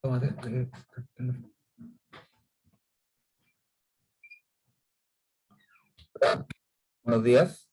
Buenos días.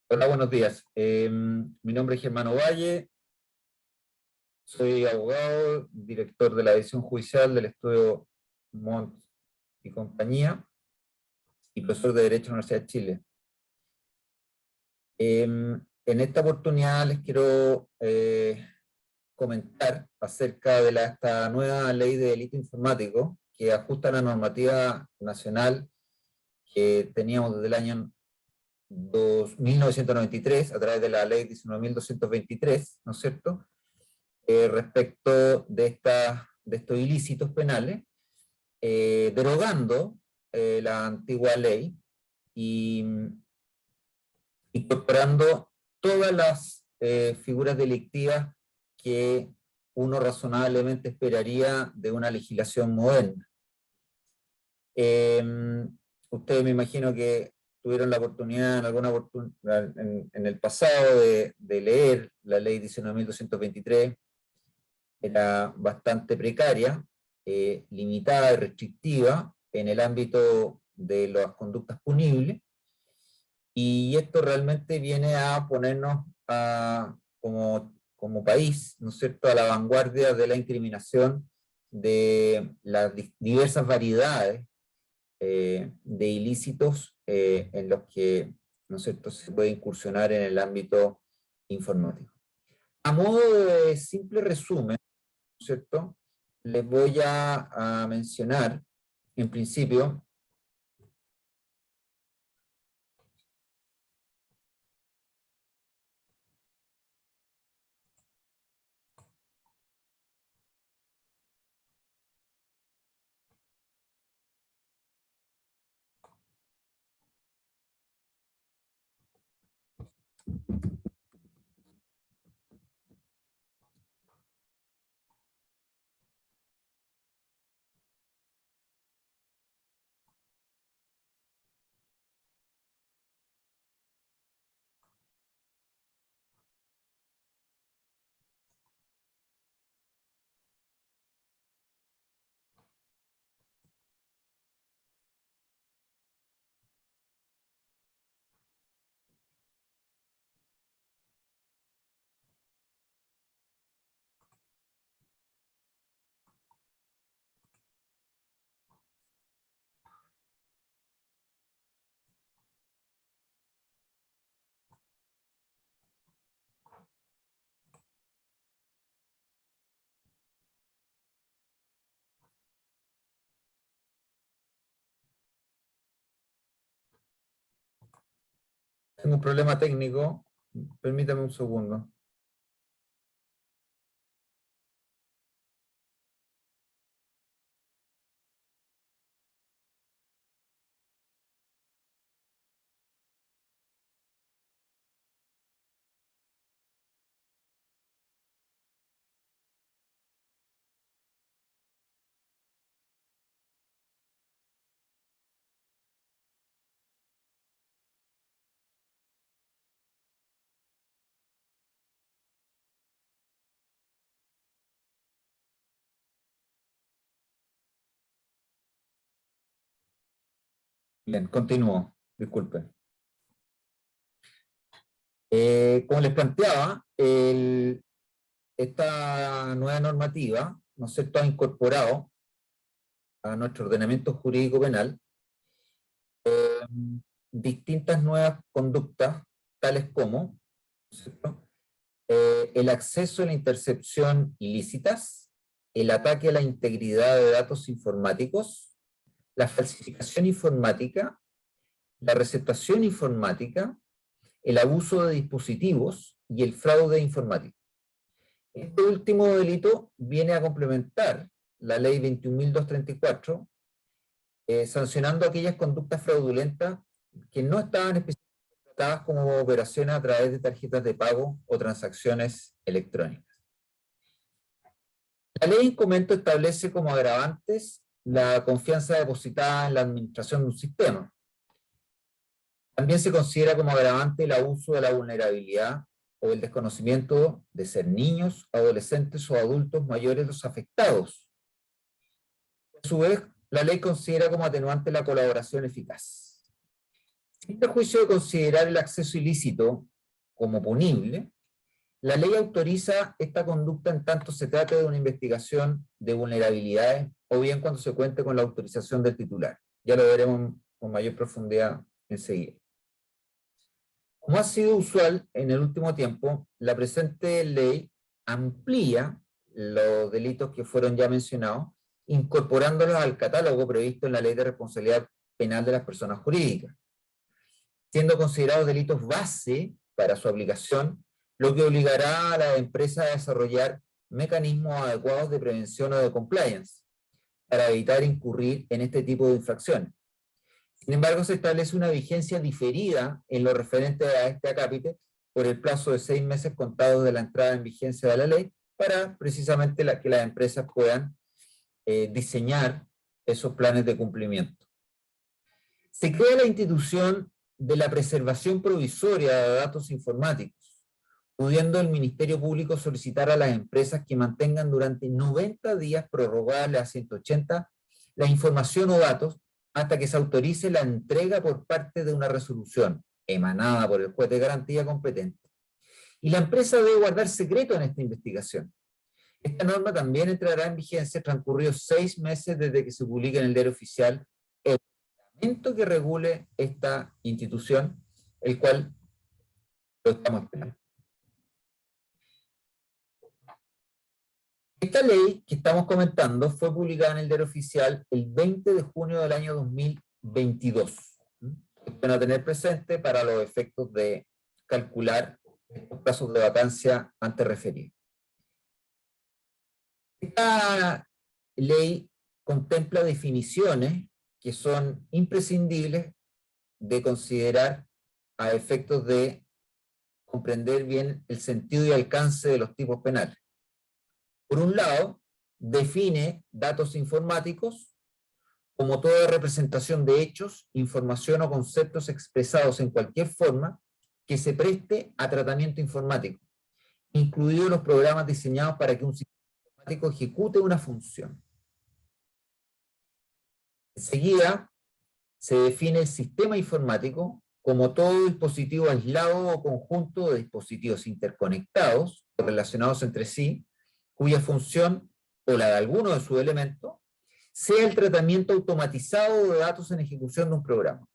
Hola, buenos días. Mi nombre es Germano Valle, soy abogado, director de la división judicial del estudio Montt y compañía y profesor de Derecho en la Universidad de Chile. En esta oportunidad les quiero comentar acerca de esta nueva ley de delito informático que ajusta la normativa nacional que teníamos desde el año 1993 a través de la ley 19.223, ¿no es cierto?, respecto de estos ilícitos penales, derogando la antigua ley y incorporando todas las figuras delictivas que uno razonablemente esperaría de una legislación moderna. Ustedes me imagino que tuvieron la oportunidad en el pasado de leer la ley 19.223. Era bastante precaria, limitada y restrictiva en el ámbito de las conductas punibles, y esto realmente viene a ponernos como país, ¿no es cierto?, a la vanguardia de la incriminación de las diversas variedades de ilícitos en los que, ¿no es cierto?, se puede incursionar en el ámbito informático. A modo de simple resumen, ¿no es cierto?, les voy a mencionar, en principio, tengo un problema técnico, permítame un segundo. Bien, continúo, disculpe. Como les planteaba, esta nueva normativa, ¿no es cierto?, ha incorporado a nuestro ordenamiento jurídico penal distintas nuevas conductas, tales como, ¿no es cierto?, el acceso a la intercepción ilícitas, el ataque a la integridad de datos informáticos, la falsificación informática, la receptación informática, el abuso de dispositivos y el fraude informático. Este último delito viene a complementar la ley 21.234, sancionando aquellas conductas fraudulentas que no estaban especificadas tratadas como operaciones a través de tarjetas de pago o transacciones electrónicas. La ley en comento establece como agravantes la confianza depositada en la administración de un sistema. También se considera como agravante el abuso de la vulnerabilidad o el desconocimiento de ser niños, adolescentes o adultos mayores los afectados. A su vez, la ley considera como atenuante la colaboración eficaz. Sin perjuicio de considerar el acceso ilícito como punible, la ley autoriza esta conducta en tanto se trate de una investigación de vulnerabilidades o bien cuando se cuente con la autorización del titular. Ya lo veremos con mayor profundidad enseguida. Como ha sido usual en el último tiempo, la presente ley amplía los delitos que fueron ya mencionados, incorporándolos al catálogo previsto en la Ley de Responsabilidad Penal de las Personas Jurídicas, siendo considerados delitos base para su aplicación, lo que obligará a la empresa a desarrollar mecanismos adecuados de prevención o de compliance para evitar incurrir en este tipo de infracciones. Sin embargo, se establece una vigencia diferida en lo referente a este acápite por el plazo de 6 meses contados de la entrada en vigencia de la ley para precisamente que las empresas puedan diseñar esos planes de cumplimiento. Se crea la institución de la preservación provisoria de datos informáticos, pudiendo el Ministerio Público solicitar a las empresas que mantengan durante 90 días prorrogables a 180 la información o datos hasta que se autorice la entrega por parte de una resolución emanada por el juez de garantía competente. Y la empresa debe guardar secreto en esta investigación. Esta norma también entrará en vigencia transcurridos 6 meses desde que se publique en el Diario Oficial el reglamento que regule esta institución, el cual lo estamos esperando. Esta ley que estamos comentando fue publicada en el Diario Oficial el 20 de junio del año 2022. Van a tener presente para los efectos de calcular los plazos de vacancia antes referidos. Esta ley contempla definiciones que son imprescindibles de considerar a efectos de comprender bien el sentido y alcance de los tipos penales. Por un lado, define datos informáticos como toda representación de hechos, información o conceptos expresados en cualquier forma que se preste a tratamiento informático, incluidos los programas diseñados para que un sistema informático ejecute una función. Enseguida, se define el sistema informático como todo dispositivo aislado o conjunto de dispositivos interconectados o relacionados entre sí, cuya función, o la de alguno de sus elementos, sea el tratamiento automatizado de datos en ejecución de un programa.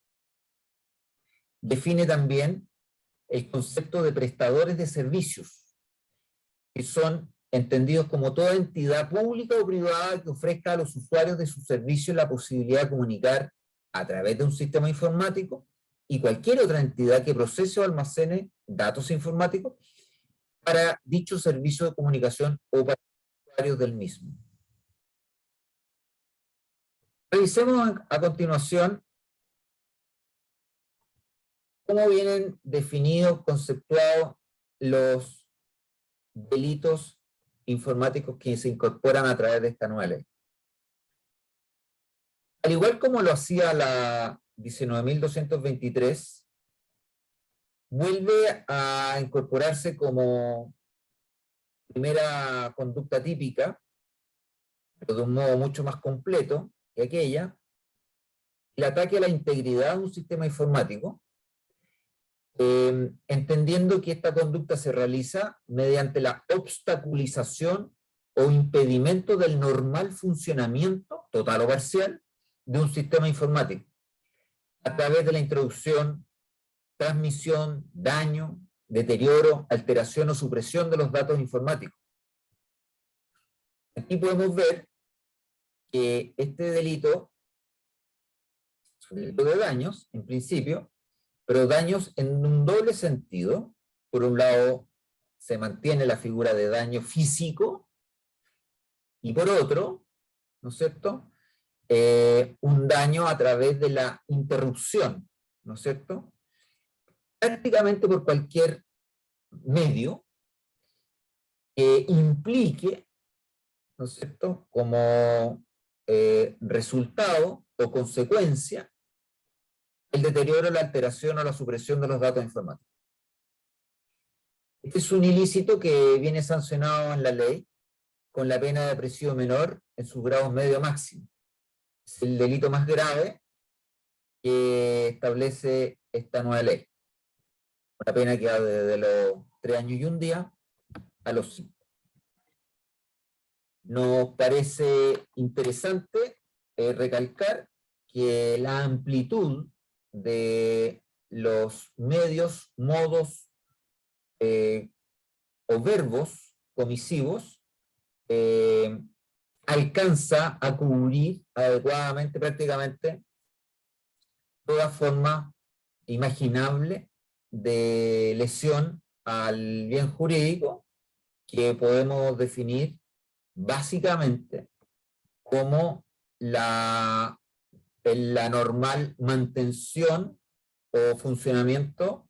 Define también el concepto de prestadores de servicios, que son entendidos como toda entidad pública o privada que ofrezca a los usuarios de sus servicios la posibilidad de comunicar a través de un sistema informático y cualquier otra entidad que procese o almacene datos informáticos para dicho servicio de comunicación o para los usuarios del mismo. Revisemos a continuación cómo vienen definidos, conceptuados los delitos informáticos que se incorporan a través de esta nueva ley. Al igual como lo hacía la 19.223, vuelve a incorporarse como primera conducta típica, pero de un modo mucho más completo que aquella, el ataque a la integridad de un sistema informático, entendiendo que esta conducta se realiza mediante la obstaculización o impedimento del normal funcionamiento, total o parcial, de un sistema informático, a través de la introducción, transmisión, daño, deterioro, alteración o supresión de los datos informáticos. Aquí podemos ver que este delito delito de daños, en principio, pero daños en un doble sentido. Por un lado, se mantiene la figura de daño físico, y por otro, ¿no es cierto?, un daño a través de la interrupción, ¿no es cierto?, prácticamente por cualquier medio que implique, ¿no es cierto?, como resultado o consecuencia el deterioro, la alteración o la supresión de los datos informáticos. Este es un ilícito que viene sancionado en la ley con la pena de presidio menor en sus grados medio máximo. Es el delito más grave que establece esta nueva ley. Una pena que va desde los 3 años y un día a los 5. Nos parece interesante recalcar que la amplitud de los medios, modos o verbos comisivos alcanza a cubrir adecuadamente prácticamente toda forma imaginable de lesión al bien jurídico, que podemos definir básicamente como la normal mantención o funcionamiento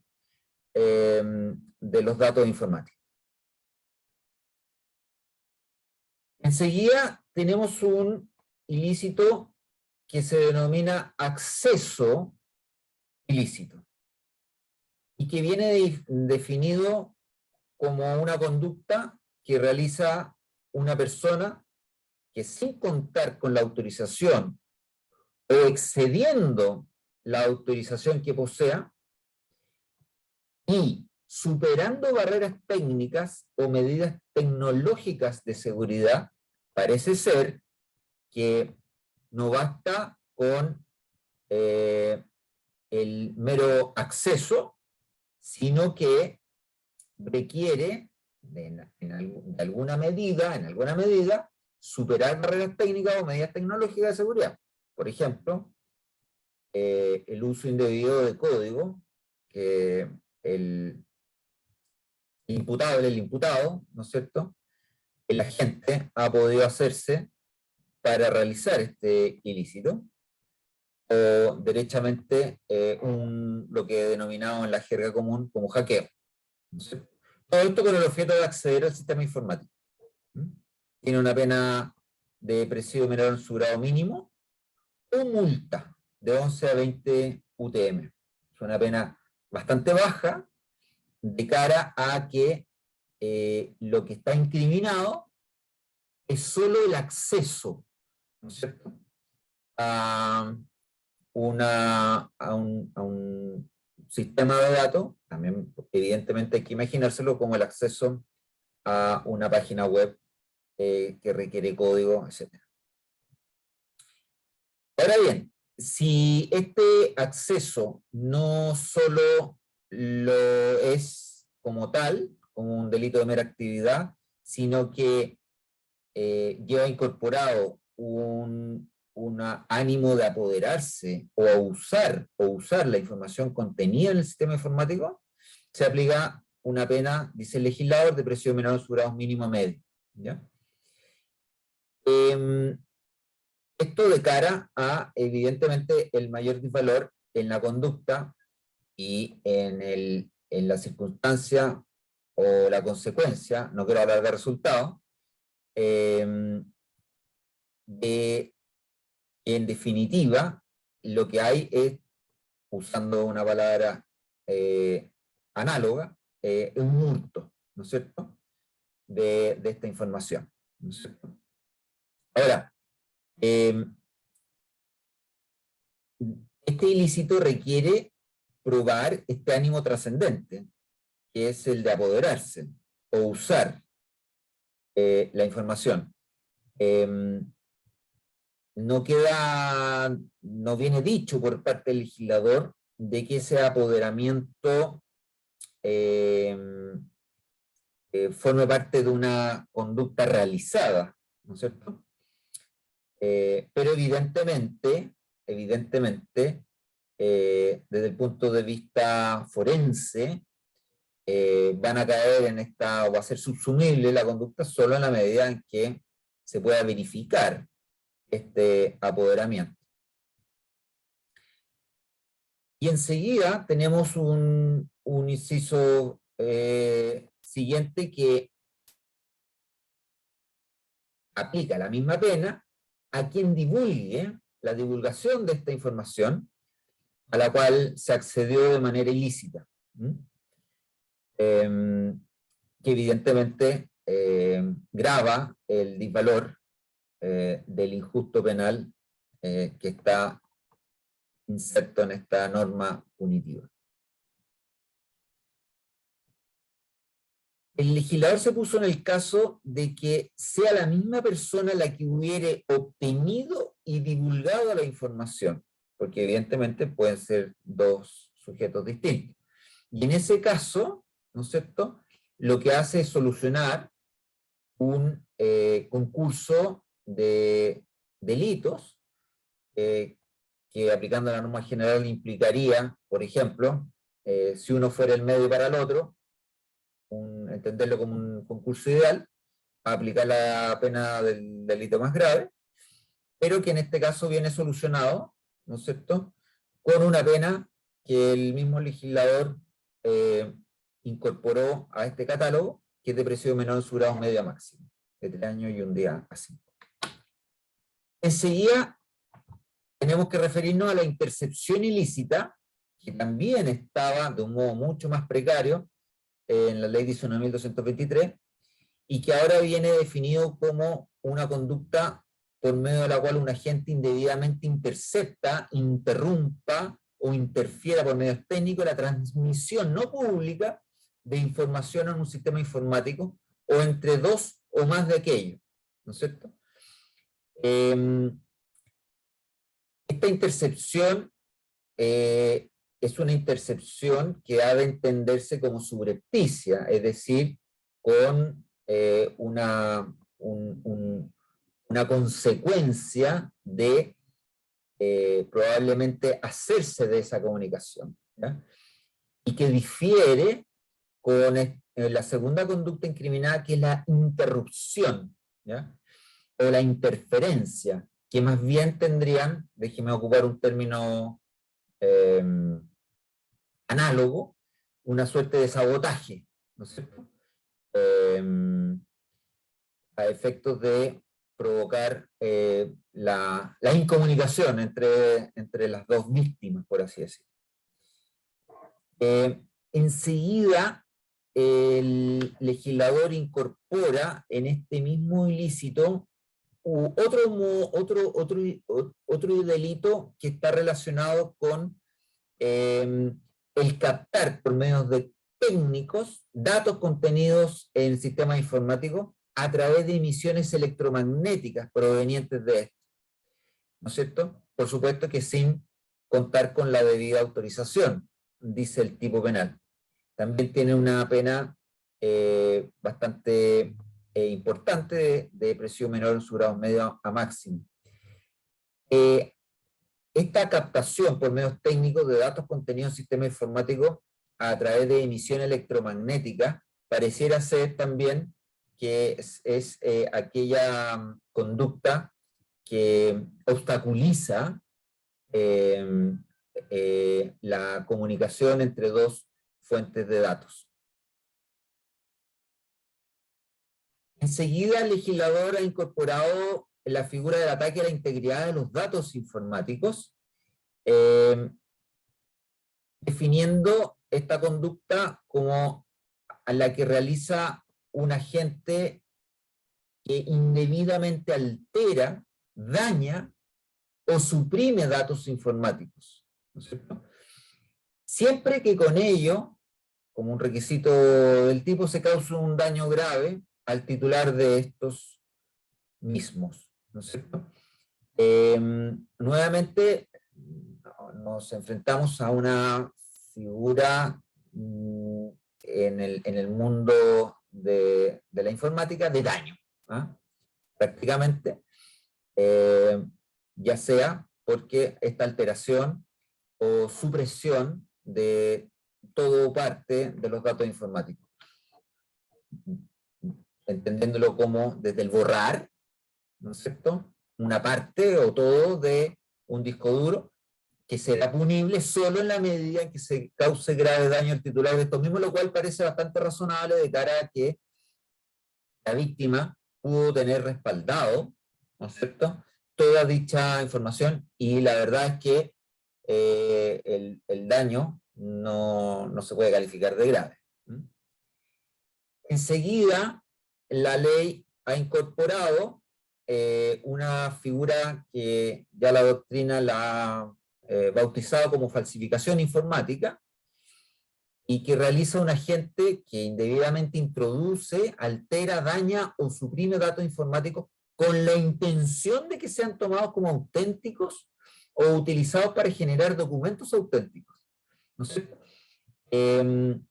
de los datos informáticos. Enseguida tenemos un ilícito que se denomina acceso ilícito y que viene definido como una conducta que realiza una persona que, sin contar con la autorización o excediendo la autorización que posea y superando barreras técnicas o medidas tecnológicas de seguridad, parece ser que no basta con el mero acceso, sino que requiere en alguna medida, superar barreras técnicas o medidas tecnológicas de seguridad. Por ejemplo, el uso indebido de código, que el imputado, ¿no es cierto?, el agente ha podido hacerse para realizar este ilícito, o derechamente lo que denominamos en la jerga común como hackeo. ¿No es cierto? Todo esto con el objeto de acceder al sistema informático. Tiene una pena de presidio menor en su grado mínimo o multa de 11 a 20 UTM. Es una pena bastante baja de cara a que lo que está incriminado es solo el acceso, ¿no es cierto?, a un sistema de datos. También evidentemente hay que imaginárselo como el acceso a una página web que requiere código, etc. Ahora bien, si este acceso no solo lo es como tal, como un delito de mera actividad, sino que lleva incorporado un ánimo de apoderarse o usar la información contenida en el sistema informático, se aplica una pena, dice el legislador, de presidio menor en su grado mínimo medio. ¿Ya? Esto de cara a, evidentemente, el mayor disvalor en la conducta y en la circunstancia o la consecuencia, no quiero hablar de resultados, en definitiva, lo que hay es, usando una palabra análoga, un hurto, ¿no es cierto?, de esta información, ¿no es cierto? Ahora, este ilícito requiere probar este ánimo trascendente, que es el de apoderarse o usar la información. No viene dicho por parte del legislador de que ese apoderamiento forme parte de una conducta realizada, ¿no es cierto? Pero evidentemente, desde el punto de vista forense, van a caer en esta, o va a ser subsumible la conducta solo en la medida en que se pueda verificar este apoderamiento. Y enseguida tenemos un inciso siguiente que aplica la misma pena a quien divulgue la divulgación de esta información a la cual se accedió de manera ilícita. Que evidentemente grava el disvalor del injusto penal que está inserto en esta norma punitiva. El legislador se puso en el caso de que sea la misma persona la que hubiere obtenido y divulgado la información, porque evidentemente pueden ser dos sujetos distintos. Y en ese caso, ¿no es cierto?, lo que hace es solucionar un concurso de delitos que aplicando la norma general implicaría, por ejemplo, si uno fuera el medio para el otro, entenderlo como un concurso ideal, aplicar la pena del delito más grave, pero que en este caso viene solucionado, ¿no es cierto?, con una pena que el mismo legislador incorporó a este catálogo, que es de presidio menor en su grado medio a máximo, de 3 años y 1 día a 5. Enseguida tenemos que referirnos a la intercepción ilícita, que también estaba de un modo mucho más precario en la ley 19.223, y que ahora viene definido como una conducta por medio de la cual un agente indebidamente intercepta, interrumpa o interfiera por medios técnicos la transmisión no pública de información en un sistema informático o entre dos o más de aquellos, ¿no es cierto? Esta intercepción es una intercepción que ha de entenderse como subrepticia, es decir, con una consecuencia de probablemente hacerse de esa comunicación, ¿ya? Y que difiere con la segunda conducta incriminada, que es la interrupción, ¿ya?, o la interferencia, que más bien tendrían, déjeme ocupar un término análogo, una suerte de sabotaje, ¿no es cierto?, a efectos de provocar la incomunicación entre las dos víctimas, por así decirlo. Enseguida, el legislador incorpora en este mismo ilícito otro delito que está relacionado con el captar por medios de técnicos datos contenidos en sistemas informáticos a través de emisiones electromagnéticas provenientes de esto, ¿no es cierto? Por supuesto que sin contar con la debida autorización, dice el tipo penal. También tiene una pena bastante importante de presidio menor en su grado medio a máximo. Esta captación por medios técnicos de datos contenidos en sistemas informáticos a través de emisión electromagnética pareciera ser también que es aquella conducta que obstaculiza la comunicación entre dos fuentes de datos. Enseguida el legislador ha incorporado la figura del ataque a la integridad de los datos informáticos, definiendo esta conducta como a la que realiza un agente que indebidamente altera, daña o suprime datos informáticos, ¿no es cierto?, siempre que con ello, como un requisito del tipo, se cause un daño grave al titular de estos mismos, ¿no es cierto? Nuevamente nos enfrentamos a una figura en el mundo de la informática de daño, ¿ah? Prácticamente, ya sea porque esta alteración o supresión de todo o parte de los datos informáticos, entendiéndolo como desde el borrar, ¿no es cierto?, una parte o todo de un disco duro, que será punible solo en la medida en que se cause grave daño al titular de estos mismos, lo cual parece bastante razonable de cara a que la víctima pudo tener respaldado, ¿no es cierto?, toda dicha información, y la verdad es que el daño no se puede calificar de grave. Enseguida, la ley ha incorporado una figura que ya la doctrina la ha bautizado como falsificación informática, y que realiza un agente que indebidamente introduce, altera, daña o suprime datos informáticos con la intención de que sean tomados como auténticos o utilizados para generar documentos auténticos. ¿No sé? En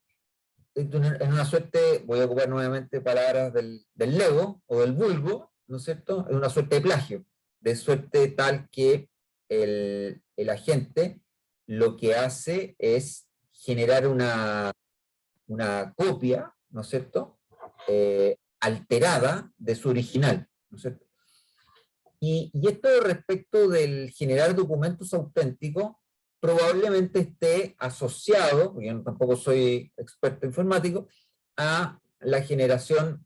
una suerte, voy a ocupar nuevamente palabras del lego o del vulgo, ¿no es cierto?, es una suerte de plagio, de suerte tal que el agente lo que hace es generar una copia, ¿no es cierto?, alterada de su original, ¿no es cierto? Y esto respecto del generar documentos auténticos, probablemente esté asociado, porque yo tampoco soy experto informático, a la generación,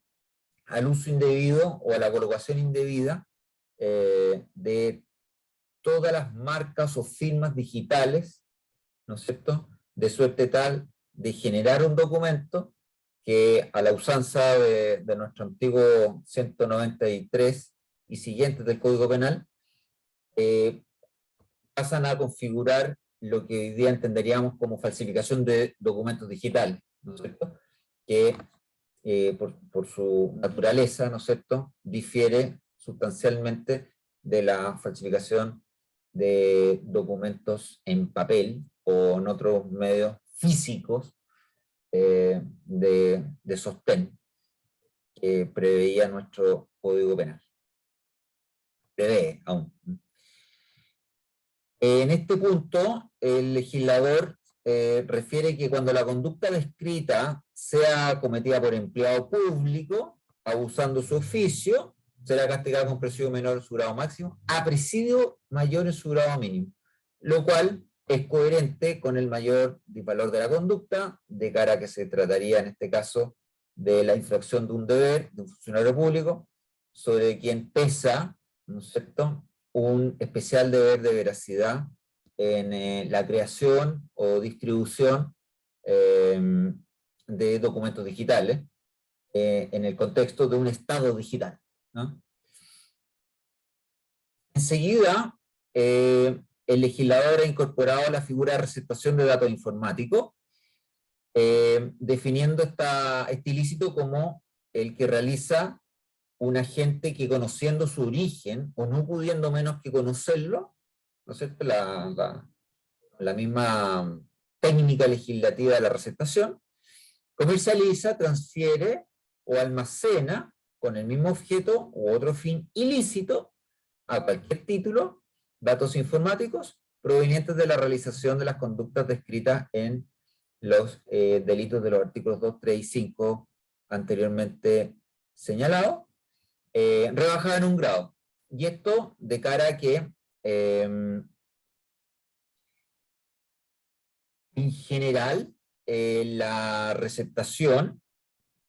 al uso indebido o a la colocación indebida de todas las marcas o firmas digitales, ¿no es cierto?, de suerte tal de generar un documento que, a la usanza de nuestro antiguo 193 y siguientes del Código Penal, pasan a configurar lo que hoy día entenderíamos como falsificación de documentos digitales, ¿no es cierto?, que por su naturaleza, ¿no es cierto?, difiere sustancialmente de la falsificación de documentos en papel o en otros medios físicos de sostén que preveía nuestro Código Penal. Prevé aún. En este punto, el legislador refiere que cuando la conducta descrita sea cometida por empleado público, abusando su oficio, será castigada con presidio menor en su grado máximo, a presidio mayor en su grado mínimo, lo cual es coherente con el mayor disvalor de la conducta, de cara a que se trataría en este caso de la infracción de un deber de un funcionario público, sobre quien pesa, ¿no es cierto?, un especial deber de veracidad en la creación o distribución de documentos digitales en el contexto de un Estado digital, ¿no? Enseguida, el legislador ha incorporado la figura de receptación de datos informáticos, definiendo este ilícito como el que realiza un agente que, conociendo su origen, o no pudiendo menos que conocerlo, ¿no es cierto?, la misma técnica legislativa de la receptación, comercializa, transfiere o almacena con el mismo objeto u otro fin ilícito a cualquier título datos informáticos provenientes de la realización de las conductas descritas en los delitos de los artículos 2, 3 y 5 anteriormente señalados, rebajada en un grado. Y esto de cara a que en general la receptación,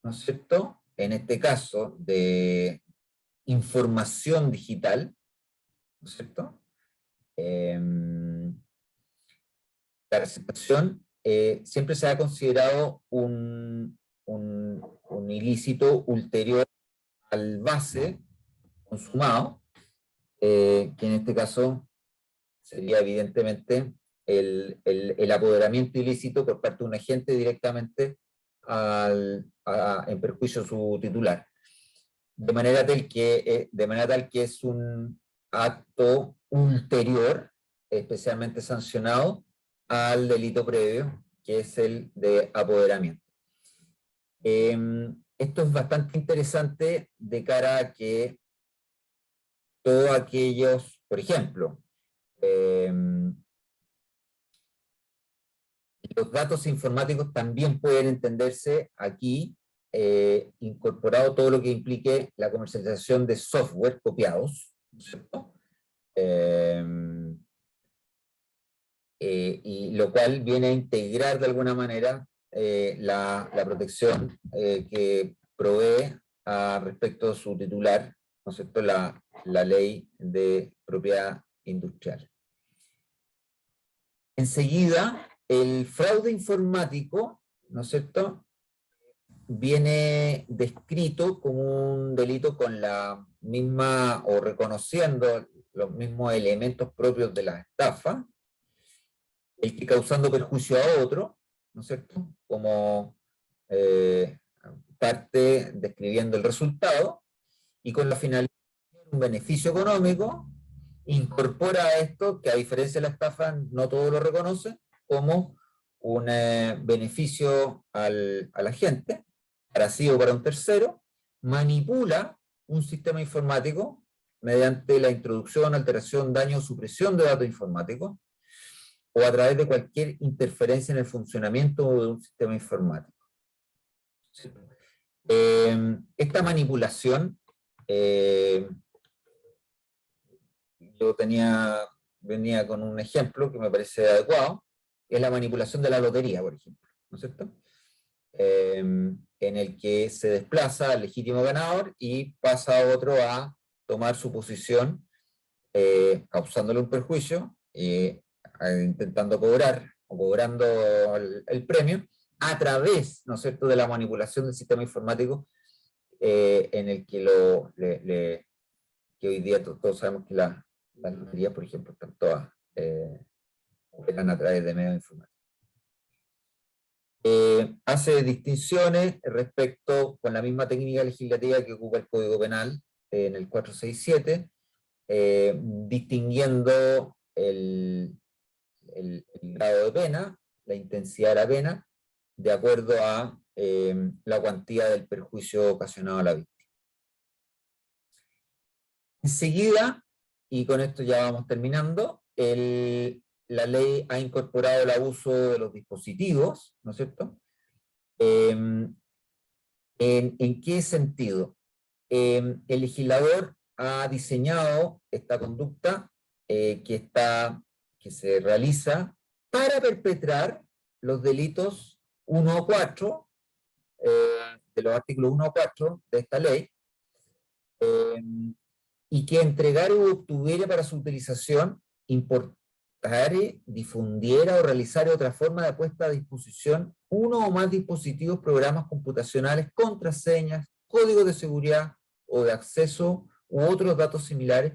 ¿no es cierto?, en este caso de información digital, ¿no es cierto?, la receptación siempre se ha considerado un ilícito ulterior al base consumado, que en este caso sería evidentemente el apoderamiento ilícito por parte de un agente directamente en perjuicio de su titular. De manera tal que es un acto ulterior, especialmente sancionado, al delito previo, que es el de apoderamiento. Esto es bastante interesante de cara a que todos aquellos, por ejemplo, los datos informáticos también pueden entenderse aquí, incorporado todo lo que implique la comercialización de software copiados, ¿cierto? Y lo cual viene a integrar de alguna manera la protección que provee respecto a su titular, ¿no es cierto?, la ley de propiedad industrial. Enseguida, el fraude informático, ¿no es cierto?, viene descrito como un delito con la misma, o reconociendo los mismos elementos propios de la estafa, el que causando perjuicio a otro, ¿no es cierto?, como parte describiendo el resultado, y con la finalidad de un beneficio económico, incorpora a esto, que a diferencia de la estafa no todo lo reconoce, como un beneficio a la gente, para sí o para un tercero, manipula un sistema informático mediante la introducción, alteración, daño o supresión de datos informáticos, o a través de cualquier interferencia en el funcionamiento de un sistema informático. Esta manipulación, yo venía con un ejemplo que me parece adecuado, es la manipulación de la lotería, por ejemplo, ¿no es cierto? En el que se desplaza al legítimo ganador y pasa a otro a tomar su posición, causándole un perjuicio, intentando cobrar o cobrando el premio a través, ¿no es cierto?, de la manipulación del sistema informático, en el que que hoy día todos sabemos que las loterías, por ejemplo, están todas operan a través de medios informáticos. Hace distinciones respecto con la misma técnica legislativa que ocupa el Código Penal en el 467, distinguiendo el grado de pena, la intensidad de la pena, de acuerdo a la cuantía del perjuicio ocasionado a la víctima. Enseguida, y con esto ya vamos terminando, la ley ha incorporado el abuso de los dispositivos, ¿no es cierto? ¿En qué sentido? El legislador ha diseñado esta conducta que se realiza para perpetrar los delitos 1 o 4, de los artículos 1 o 4 de esta ley, y que entregara o obtuviera para su utilización, importare, difundiera o realizara otra forma de puesta a disposición uno o más dispositivos, programas computacionales, contraseñas, códigos de seguridad o de acceso u otros datos similares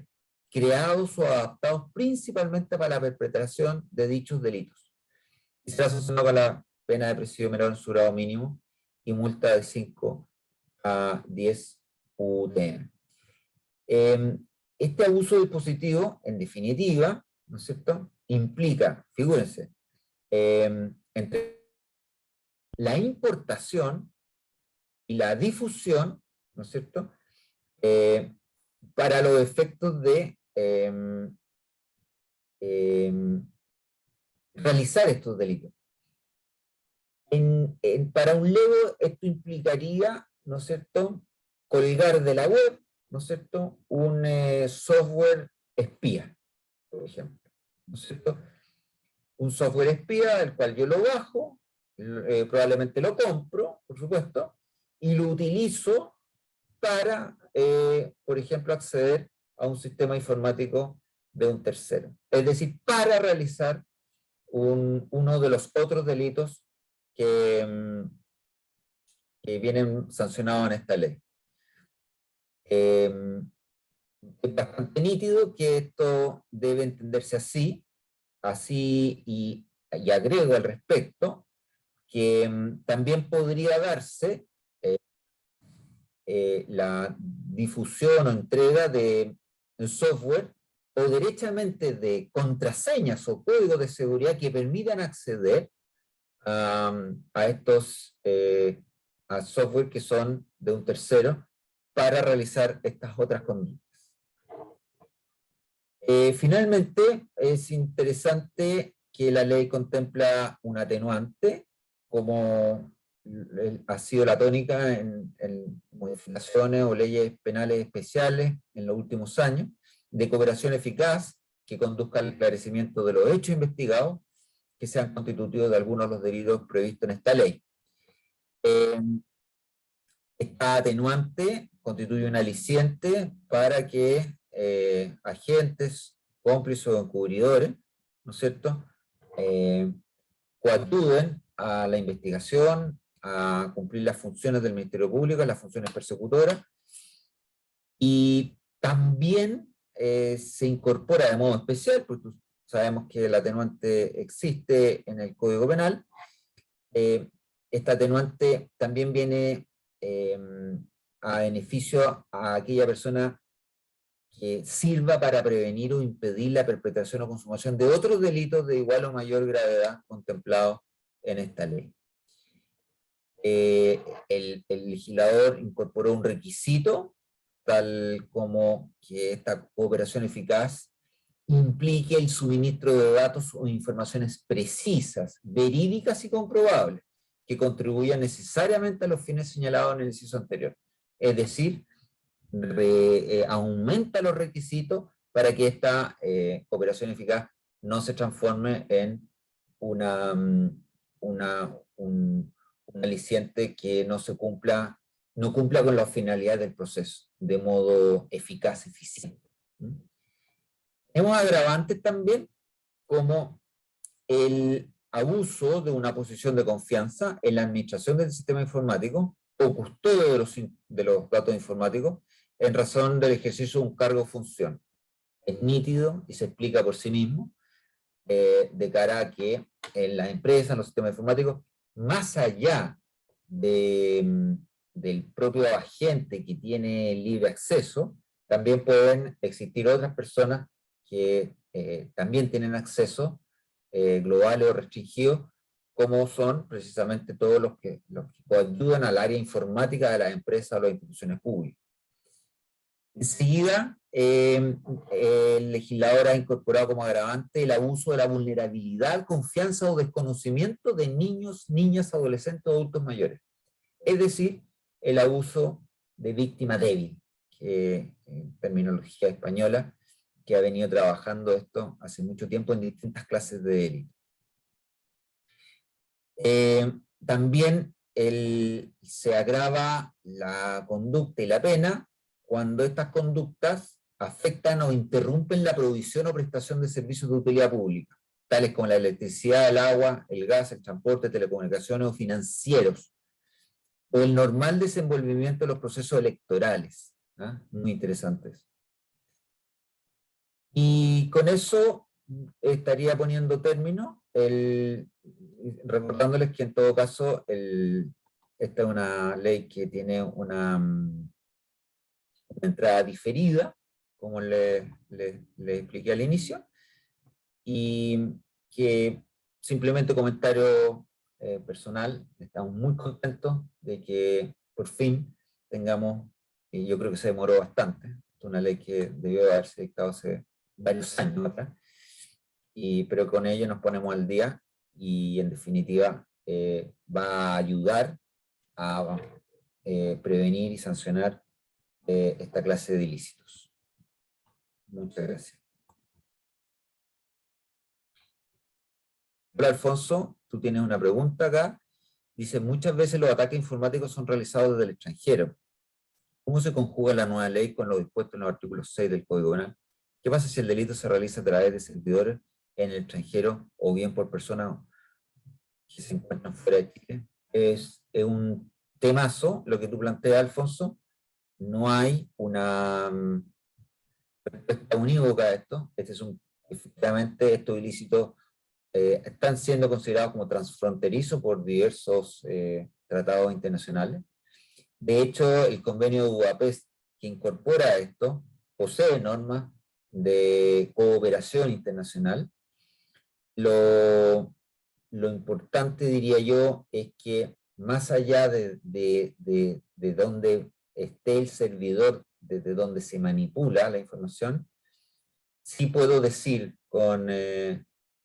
creados o adaptados principalmente para la perpetración de dichos delitos. Y será sancionado con la pena de presidio menor en su grado mínimo y multa de 5 a 10 UTM. Este abuso dispositivo, en definitiva, ¿no es cierto?, implica, figúrense, entre la importación y la difusión, ¿no es cierto?, para los efectos de realizar estos delitos. Para un lego esto implicaría, ¿no es cierto?, colgar de la web, ¿no es cierto?, un software espía, por ejemplo, ¿no es cierto? Un software espía, el cual yo lo bajo, probablemente lo compro, por supuesto, y lo utilizo para, por ejemplo, acceder a un sistema informático de un tercero. Es decir, para realizar uno de los otros delitos que vienen sancionados en esta ley. Es bastante nítido que esto debe entenderse así, y agrego al respecto que también podría darse la difusión o entrega de software o derechamente de contraseñas o códigos de seguridad que permitan acceder a estos a software que son de un tercero para realizar estas otras conductas. Finalmente, es interesante que la ley contempla un atenuante, como ha sido la tónica en modificaciones o leyes penales especiales en los últimos años, de cooperación eficaz que conduzca al esclarecimiento de los hechos investigados que sean constitutivos de algunos de los delitos previstos en esta ley. Esta atenuante constituye un aliciente para que agentes, cómplices o encubridores, ¿no es cierto?, coactúen a la investigación, a cumplir las funciones del Ministerio Público, las funciones persecutoras, y también se incorpora de modo especial, porque sabemos que el atenuante existe en el Código Penal, esta atenuante también viene a beneficio a aquella persona que sirva para prevenir o impedir la perpetración o consumación de otros delitos de igual o mayor gravedad contemplados en esta ley. El legislador incorporó un requisito, tal como que esta cooperación eficaz implique el suministro de datos o informaciones precisas, verídicas y comprobables, que contribuyan necesariamente a los fines señalados en el inciso anterior. Es decir, aumenta los requisitos para que esta cooperación eficaz no se transforme en un aliciente que no cumpla con la finalidad del proceso de modo eficaz, eficiente. Tenemos agravantes también, como el abuso de una posición de confianza en la administración del sistema informático o custodio de los datos informáticos en razón del ejercicio de un cargo o función. Es nítido y se explica por sí mismo, de cara a que en las empresas, en los sistemas informáticos, más allá del propio agente que tiene libre acceso, también pueden existir otras personas que también tienen acceso, globales o restringidos, como son precisamente todos los que ayudan al área informática de las empresas o las instituciones públicas. Enseguida, el legislador ha incorporado como agravante el abuso de la vulnerabilidad, confianza o desconocimiento de niños, niñas, adolescentes o adultos mayores. Es decir, el abuso de víctima débil, que en terminología española, que ha venido trabajando esto hace mucho tiempo en distintas clases de delito. También se agrava la conducta y la pena cuando estas conductas afectan o interrumpen la provisión o prestación de servicios de utilidad pública, tales como la electricidad, el agua, el gas, el transporte, telecomunicaciones o financieros, o el normal desenvolvimiento de los procesos electorales. Muy interesantes. Y con eso estaría poniendo término, recordándoles que en todo caso esta es una ley que tiene una entrada diferida, como le expliqué al inicio, y que simplemente comentario personal, estamos muy contentos de que por fin tengamos, y yo creo que se demoró bastante, es una ley que debió haberse dictado hace varios años atrás, pero con ello nos ponemos al día y en definitiva va a ayudar a prevenir y sancionar esta clase de ilícitos. Muchas gracias. Hola Alfonso, tú tienes una pregunta acá. Dice, muchas veces los ataques informáticos son realizados desde el extranjero. ¿Cómo se conjuga la nueva ley con lo dispuesto en los artículos 6 del Código Penal? ¿Qué pasa si el delito se realiza a través de servidores en el extranjero o bien por personas que se encuentran fuera de Chile? Es un temazo lo que tú planteas, Alfonso. No hay una respuesta unívoca a esto. Efectivamente, estos ilícitos están siendo considerados como transfronterizos por diversos tratados internacionales. De hecho, el convenio de Budapest, que incorpora esto, posee normas de cooperación internacional. Lo importante, diría yo, es que más allá de donde esté el servidor, desde donde se manipula la información, sí puedo decir con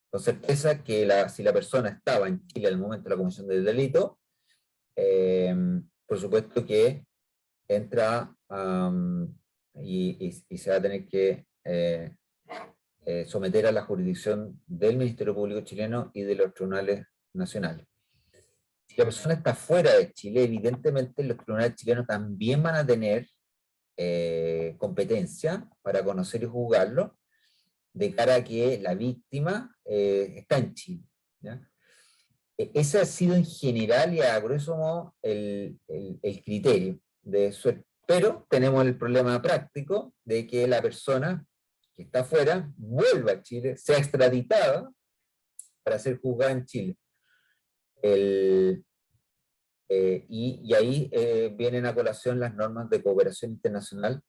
con certeza que si la persona estaba en Chile al momento de la comisión del delito, por supuesto que entra y se va a tener que someter a la jurisdicción del Ministerio Público chileno y de los tribunales nacionales. Si la persona está fuera de Chile, evidentemente los tribunales chilenos también van a tener competencia para conocer y juzgarlo, de cara a que la víctima está en Chile, ¿ya? Ese ha sido en general y a grueso modo el criterio de suerte. Pero tenemos el problema práctico de que la persona que está afuera vuelva a Chile, sea extraditada para ser juzgada en Chile. Y ahí vienen a colación las normas de cooperación internacional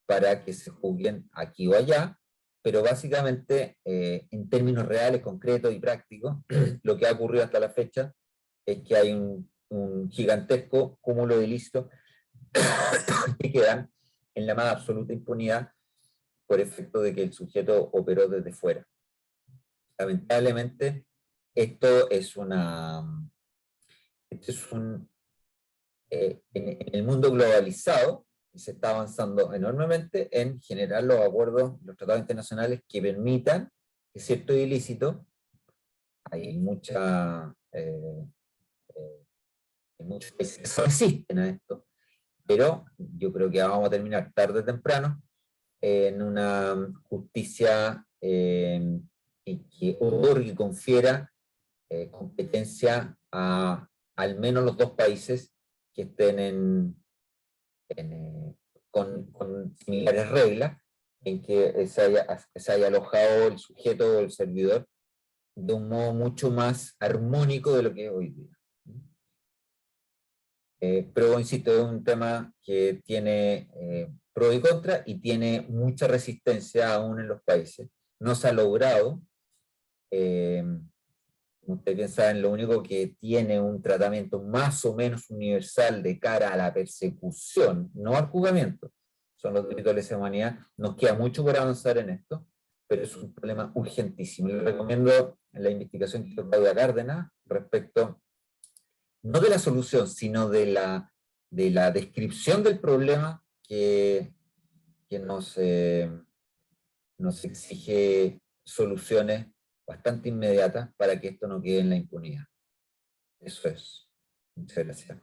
para que se juzguen aquí o allá, pero básicamente en términos reales, concretos y prácticos, lo que ha ocurrido hasta la fecha es que hay un gigantesco cúmulo de ilícitos que quedan en la más absoluta impunidad por efecto de que el sujeto operó desde fuera. Lamentablemente, esto es en el mundo globalizado se está avanzando enormemente en generar los acuerdos, los tratados internacionales que permitan que ciertos ilícitos, hay muchos países que resisten a esto, pero yo creo que vamos a terminar tarde o temprano en una justicia que otorgue y confiera competencia a al menos los dos países que estén con similares reglas, en que se haya alojado el sujeto o el servidor de un modo mucho más armónico de lo que es hoy día. Pero insisto, es un tema que tiene pro y contra y tiene mucha resistencia aún en los países. No se ha logrado, como ustedes bien saben, lo único que tiene un tratamiento más o menos universal de cara a la persecución, no al juzgamiento, son los delitos de lesa humanidad. Nos queda mucho por avanzar en esto, pero es un problema urgentísimo. Les recomiendo la investigación que hizo Claudia Cárdenas respecto, no de la solución, sino de la descripción del problema que nos exige soluciones bastante inmediatas para que esto no quede en la impunidad. Eso es. Muchas gracias.